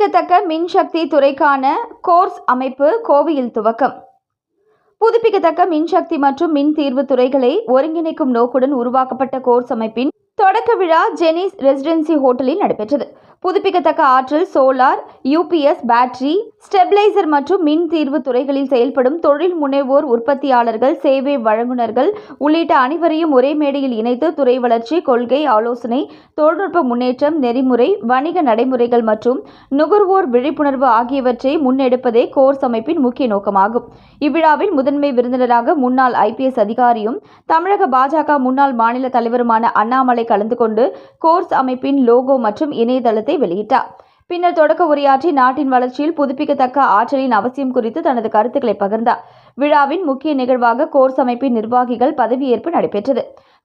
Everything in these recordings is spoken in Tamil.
புதுப்பிக்கத்தக்க மின்சக்தி துறைக்கான கோர்ஸ் அமைப்பு கோவையில் துவக்கம். புதுப்பிக்கத்தக்க மின்சக்தி மற்றும் மின் தீர்வு துறைகளை ஒருங்கிணைக்கும் நோக்குடன் உருவாக்கப்பட்ட கோர்ஸ் அமைப்பின் தொடக்க விழா ஜெனிஸ் ரெசிடென்சி ஹோட்டலில் நடைபெற்றது. புதுப்பிக்கத்தக்க ஆற்றல், சோலார், யூபிஎஸ், பேட்டரி, ஸ்டெபிலைசர் மற்றும் மின் தீர்வு துறைகளில் செயல்படும் தொழில் முனைவோர், உற்பத்தியாளர்கள், சேவை வழங்குநர்கள் உள்ளிட்ட அனைவரையும் ஒரே மேடையில் இணைத்து துறை வளர்ச்சி, கொள்கை ஆலோசனை, தொழில்நுட்ப முன்னேற்றம், நெறிமுறை, வணிக நடைமுறைகள் மற்றும் நுகர்வோர் விழிப்புணர்வு ஆகியவற்றை முன்னெடுப்பதே கோர்ஸ் அமைப்பின் முக்கிய நோக்கமாகும். இவ்விழாவில் முதன்மை விருந்தினராக முன்னாள் IPS அதிகாரியும் தமிழக பாஜக முன்னாள் மாநில தலைவருமான அண்ணாமலை கலந்து கொண்டு கோர்ஸ் அமைப்பின் லோகோ மற்றும் இணையதளத்தை வெளியிட்டார். பின்னர் தொடக்க உரையாற்றி நாட்டின் வளர்ச்சியில் புதுப்பிக்கத்தக்க ஆற்றலின் அவசியம் குறித்து தனது கருத்துக்களை பகிர்ந்தார். விழாவின் முக்கிய நிகழ்வாக கோர்ஸ் அமைப்பின் நிர்வாகிகள் பதவியேற்பு நடைபெற்றது.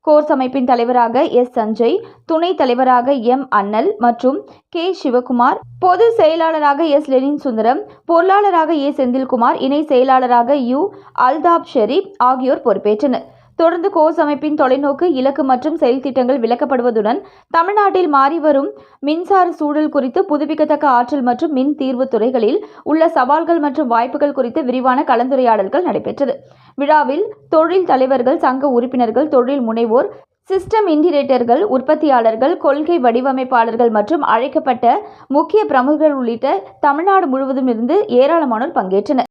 கோர்ஸ் அமைப்பின் தலைவராக S. சஞ்சய், துணைத் தலைவராக M. அண்ணல் மற்றும் K. சிவகுமார், பொதுச் செயலாளராக S. லெனின் சுந்தரம், பொருளாளராக A. செந்தில்குமார், இணை செயலாளராக U. அல்தாப் ஷெரீப் ஆகியோர் பொறுப்பேற்றனர். தொடர்ந்து கோர்ஸ் அமைப்பின் தொலைநோக்கு, இலக்கு மற்றும் செயல் திட்டங்கள் விளக்கப்படுவதுடன் தமிழ்நாட்டில் மாறிவரும் மின்சார சூழல் குறித்து, புதுப்பிக்கத்தக்க ஆற்றல் மற்றும் மின் தீர்வு துறைகளில் உள்ள சவால்கள் மற்றும் வாய்ப்புகள் குறித்து விரிவான கலந்துரையாடல்கள் நடைபெற்றது. விழாவில் தொழில் தலைவர்கள், சங்க உறுப்பினர்கள், தொழில் முனைவோர், சிஸ்டம் இன்டிகிரேட்டர்கள், உற்பத்தியாளர்கள், கொள்கை வடிவமைப்பாளர்கள் மற்றும் அழைக்கப்பட்ட முக்கிய பிரமுகர்கள் உள்ளிட்ட தமிழ்நாடு முழுவதும் இருந்து ஏராளமானோர் பங்கேற்றனர்.